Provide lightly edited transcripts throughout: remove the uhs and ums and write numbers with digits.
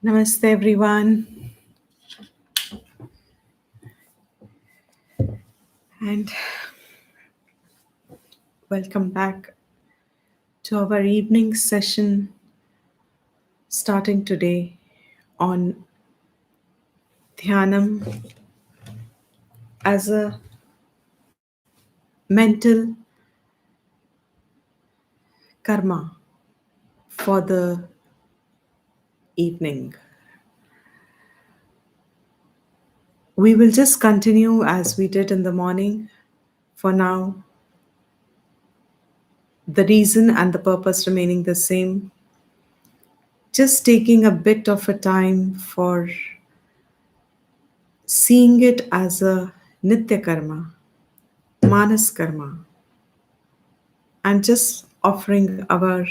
Namaste, everyone, and welcome back to our evening session starting today on Dhyanam as a mental karma for the evening. We will just continue as we did in the morning. For now, the reason and the purpose remaining the same. Just taking a bit of a time for seeing it as a Nitya karma, Manas karma, and just offering our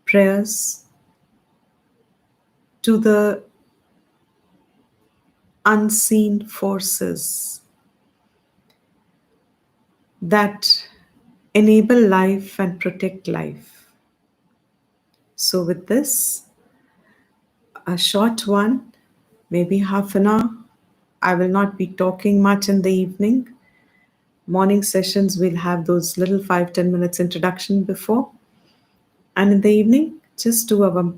prayers to the unseen forces that enable life and protect life. So, with this, a short one, maybe half an hour. I will not be talking much in the evening. Morning sessions, we'll have those little 5-10 minutes introduction before. And in the evening, just do our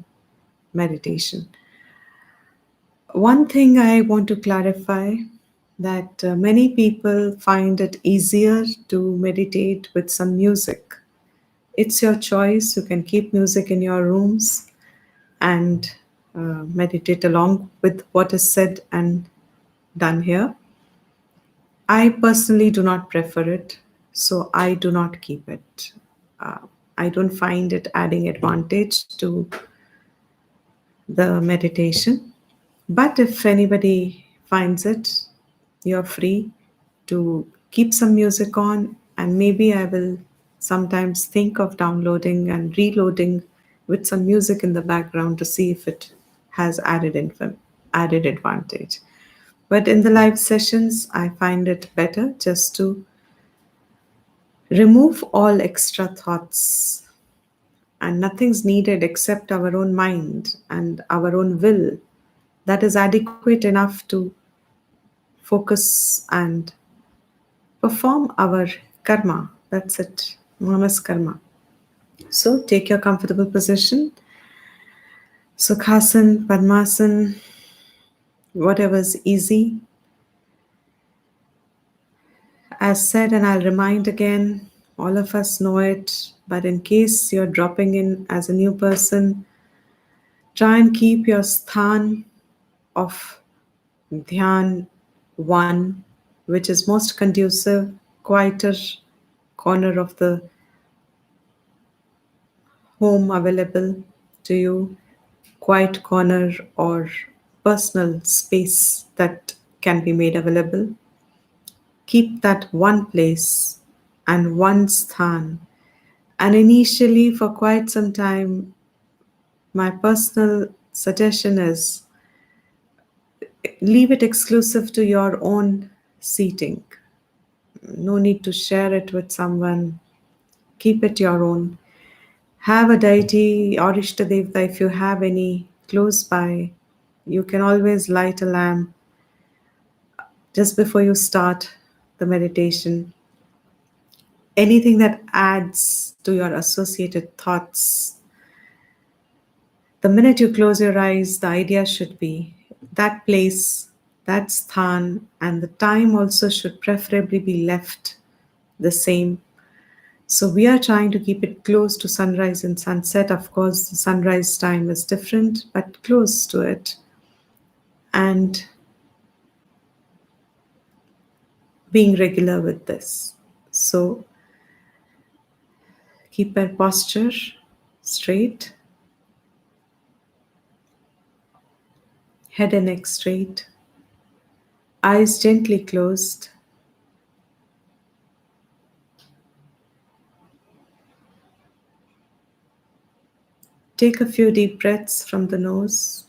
meditation. One thing I want to clarify that many people find it easier to meditate with some music. It's your choice. You can keep music in your rooms and meditate along with what is said and done here. I personally do not prefer it, so I do not keep it. Uh, I don't find it adding advantage to the meditation. But if anybody finds it, you're free to keep some music on, and maybe I will sometimes think of downloading and reloading with some music in the background to see if it has added advantage. But in the live sessions, I find it better just to remove all extra thoughts, and nothing's needed except our own mind and our own will that is adequate enough to focus and perform our karma. That's it. Mama's karma. So take your comfortable position. Sukhasan, Padmasan, whatever's easy. As said, and I'll remind again, all of us know it, but in case you're dropping in as a new person, try and keep your sthan of dhyan one, which is most conducive, quieter corner of the home available to you, quiet corner or personal space that can be made available. Keep that one place and one sthan. And initially, for quite some time, my personal suggestion is leave it exclusive to your own seating. No need to share it with someone. Keep it your own. Have a deity or Ishtadevta if you have any close by. You can always light a lamp just before you start the meditation. Anything that adds to your associated thoughts. The minute you close your eyes, the idea should be that place, that sthan, and the time also should preferably be left the same. So we are trying to keep it close to sunrise and sunset. Of course, the sunrise time is different, but close to it. And being regular with this. So keep our posture straight, head and neck straight, eyes gently closed. Take a few deep breaths from the nose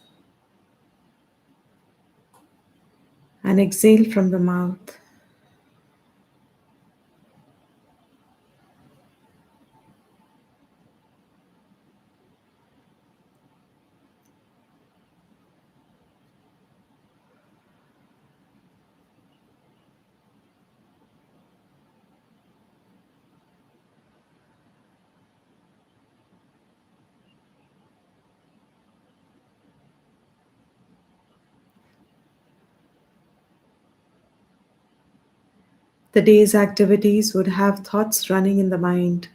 and exhale from the mouth. The day's activities would have thoughts running in the mind.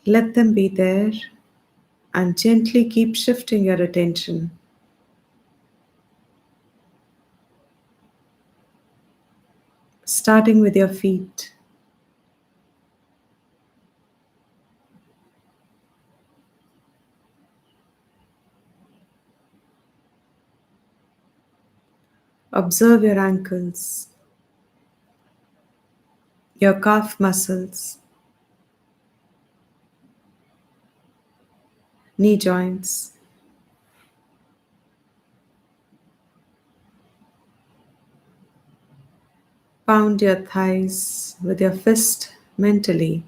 Let them be there and gently keep shifting your attention. Starting with your feet. Observe your ankles, your calf muscles, knee joints. Pound your thighs with your fist mentally.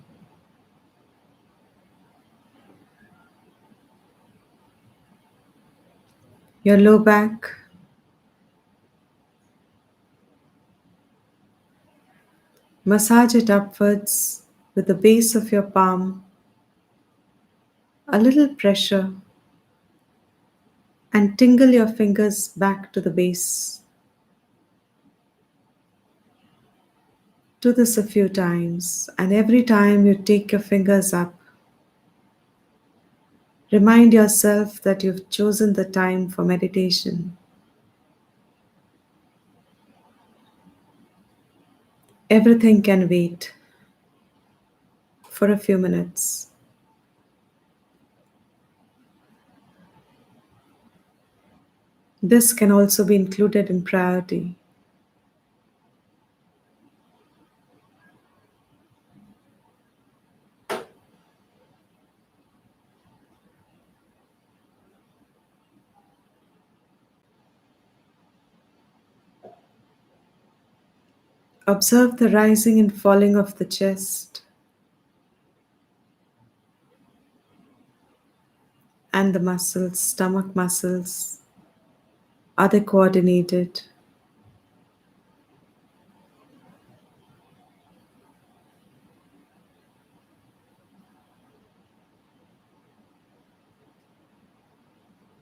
Your low back, massage it upwards with the base of your palm, a little pressure, and tingle your fingers back to the base. Do this a few times, and every time you take your fingers up, remind yourself that you've chosen the time for meditation. Everything can wait for a few minutes. This can also be included in priority. Observe the rising and falling of the chest and the muscles, stomach muscles. Are they coordinated?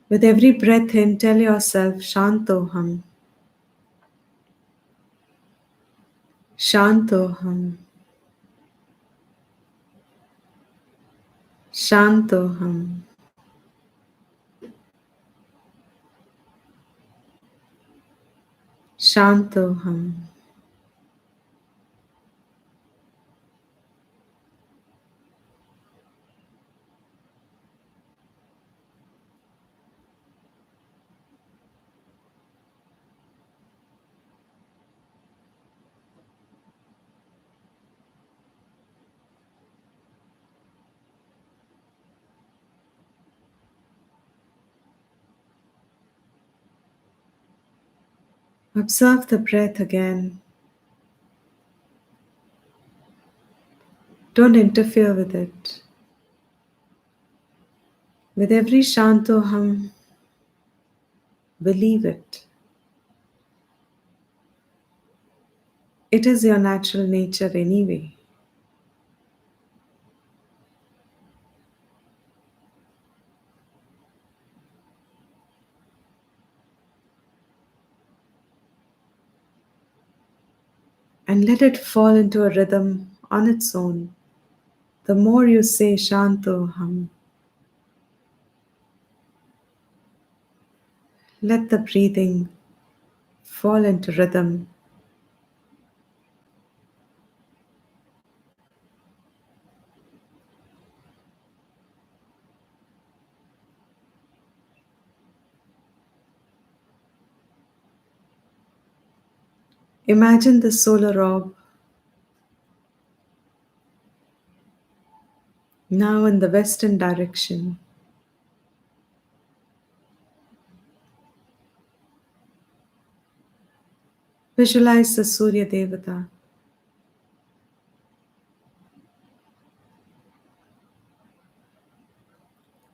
With every breath in, tell yourself Shantoham, Shantoham, Shantoham. Shantoham. Observe the breath again. Don't interfere with it. With every Shantoham, believe it. It is your natural nature anyway. And let it fall into a rhythm on its own. The more you say Shantoham, let the breathing fall into rhythm. Imagine the solar orb now in the western direction. Visualize the Surya Devata.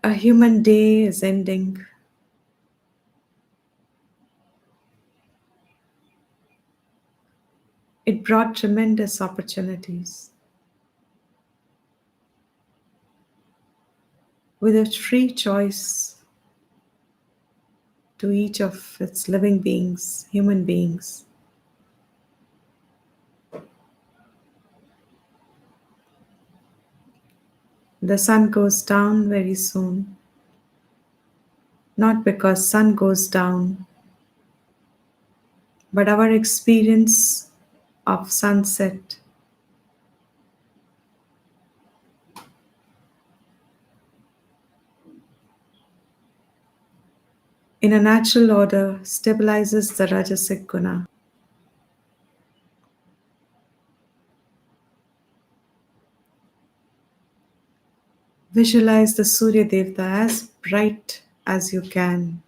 A human day is ending. It brought tremendous opportunities. With a free choice to each of its living beings, human beings. The sun goes down very soon. Not because sun goes down, but our experience of sunset in a natural order stabilizes the Rajasic Guna. Visualize the Surya Devta as bright as you can.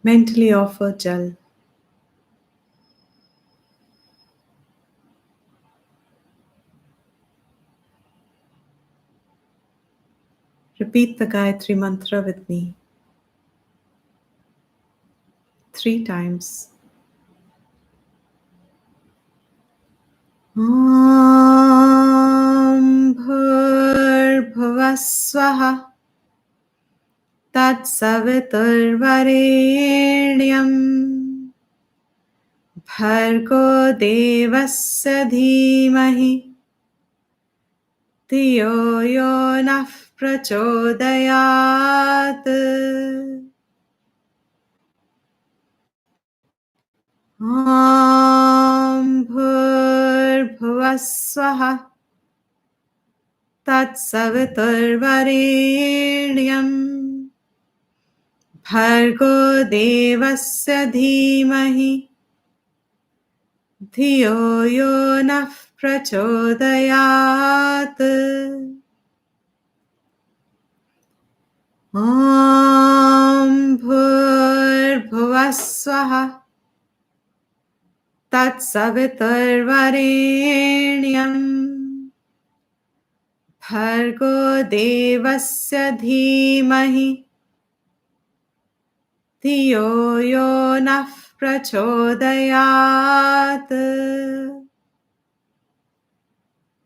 Mentally offer Jal. Repeat the Gayatri Mantra with me 3 times. Om Bhurбhuvasvaha Tatsaviturvarenyam Bhargo Devasya Dhimahi Dhiyo Yo Nah Prachodayat. Om Bhurбhuvasvaha Tatsaviturvarenyam Bhargo Devasya Dhimahi Dhiyo Yo Nah Prachodayat. Om Bhurбhuvasvaha Tatsaviturvarenyam Bhargo Devasya Dhimahi Dhiyo Yo Nah Prachodayat.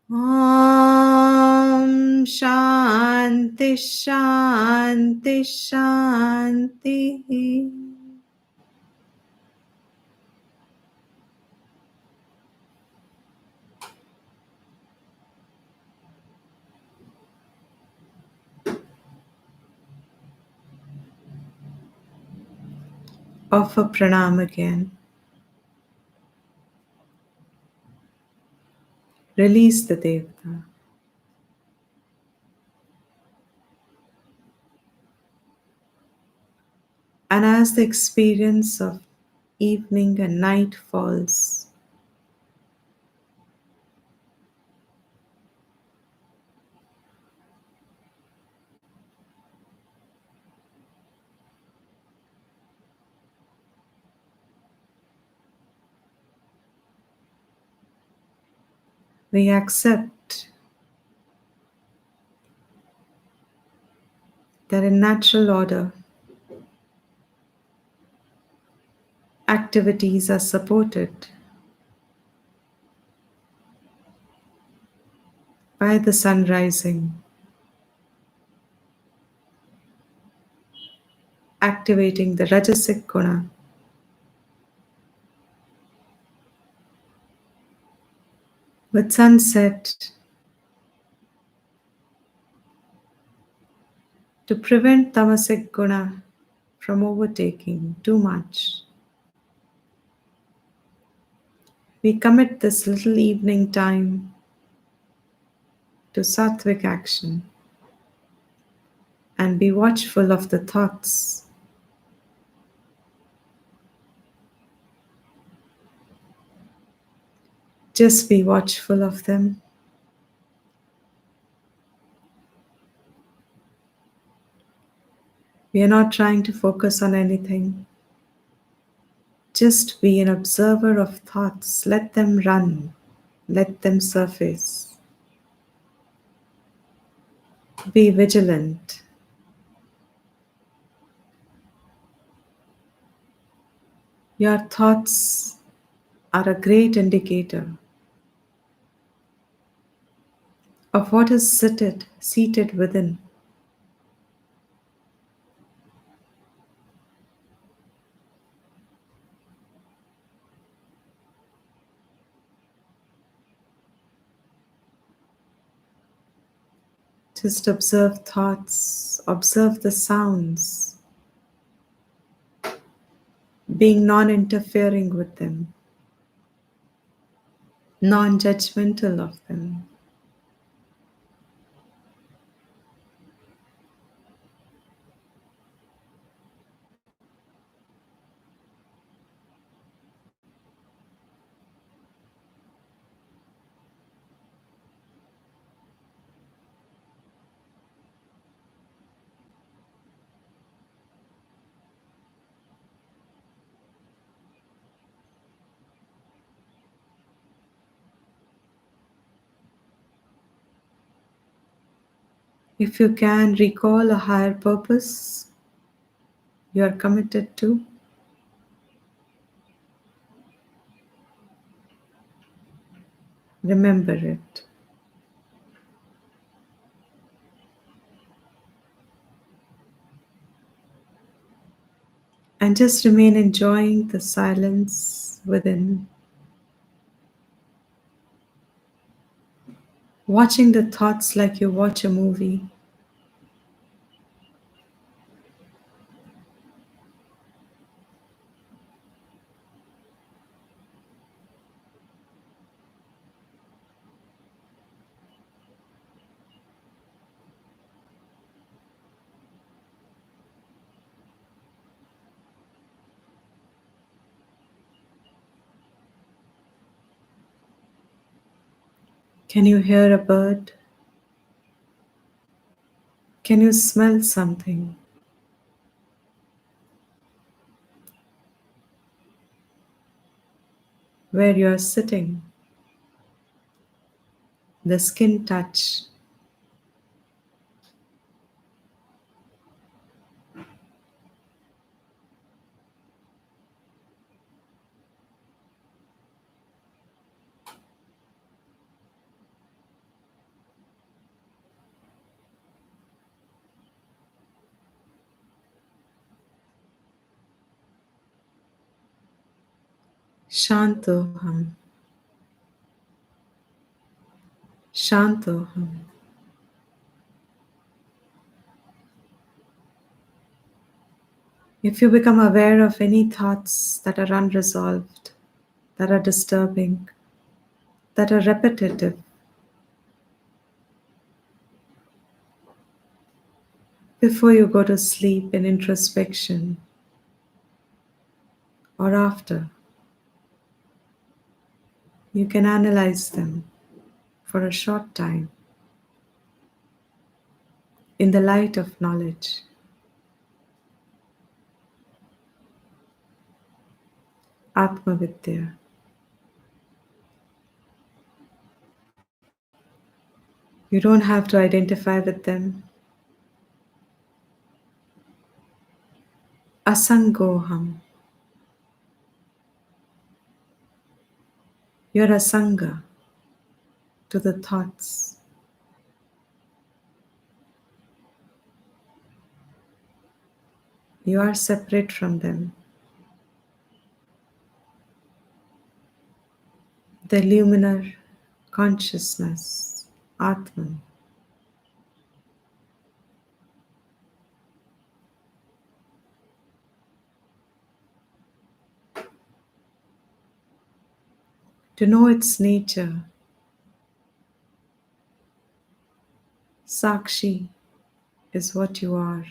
Om Shanti Shanti Shanti. Offer pranam again. Release the Devta. And as the experience of evening and night falls, we accept that in natural order, activities are supported by the sun rising, activating the Rajasic Guna. With sunset, to prevent Tamasic Guna from overtaking too much, we commit this little evening time to sattvic action and be watchful of the thoughts. Just be watchful of them. We are not trying to focus on anything. Just be an observer of thoughts. Let them run. Let them surface. Be vigilant. Your thoughts are a great indicator of what is seated within. Just observe thoughts, observe the sounds, being non interfering with them, non judgmental of them. If you can recall a higher purpose you are committed to, remember it. And just remain enjoying the silence within, watching the thoughts like you watch a movie. Can you hear a bird? Can you smell something? Where you are sitting, the skin touch. Shantoham, Shantoham. If you become aware of any thoughts that are unresolved, that are disturbing, that are repetitive, before you go to sleep in introspection or after, you can analyze them for a short time in the light of knowledge. Atmavidya. You don't have to identify with them. Asangoham. You're asanga to the thoughts. You are separate from them. The luminar consciousness, Atman. To know its nature, Sakshi is what you are.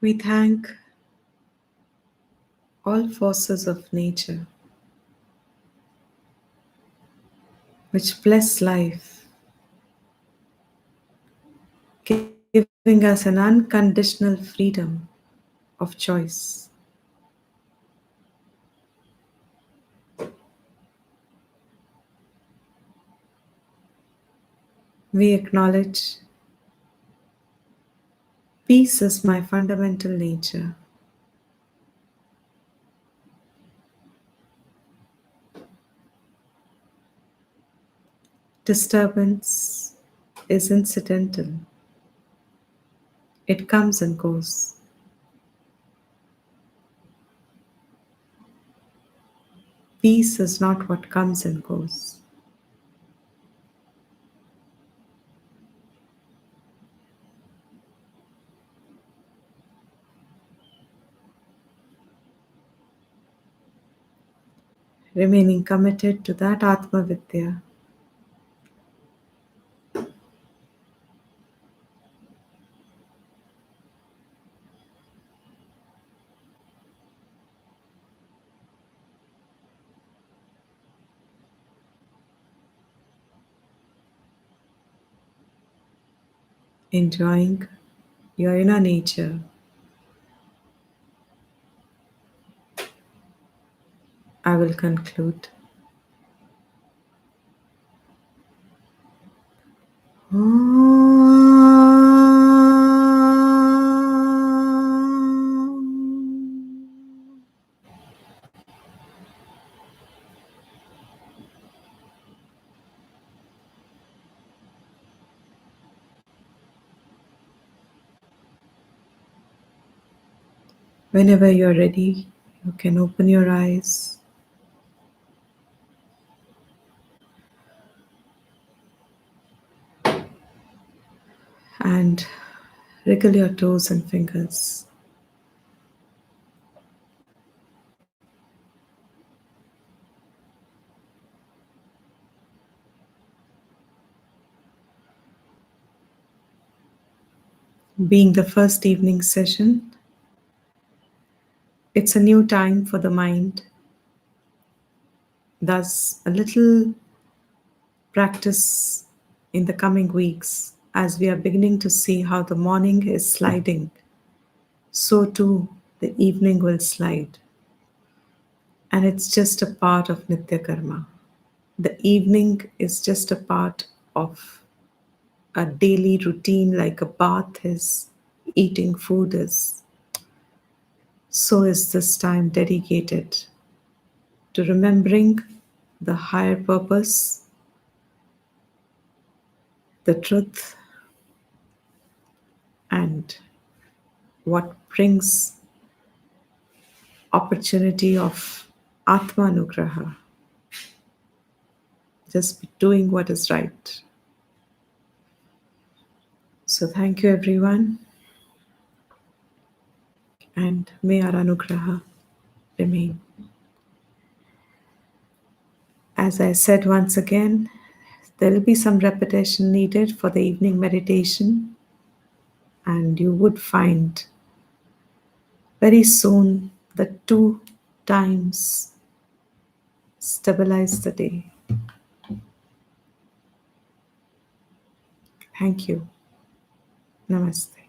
We thank all forces of nature which bless life, giving us an unconditional freedom of choice. We acknowledge Peace is my fundamental nature. Disturbance is incidental, it comes and goes. Peace is not what comes and goes. Remaining committed to that Atma Vidya. Enjoying your inner nature. I will conclude. Whenever you're ready, you can open your eyes and wriggle your toes and fingers. Being the first evening session, it's a new time for the mind. Thus, a little practice in the coming weeks as we are beginning to see how the morning is sliding, so too the evening will slide. And it's just a part of Nitya Karma. The evening is just a part of a daily routine, like a bath is, eating food is. So is this time dedicated to remembering the higher purpose, the truth, and what brings opportunity of Atma Anugraha, just doing what is right. So thank you everyone, and may our Anugraha remain. As I said once again, there will be some repetition needed for the evening meditation, and you would find very soon the 2 times stabilize the day. Thank you. Namaste.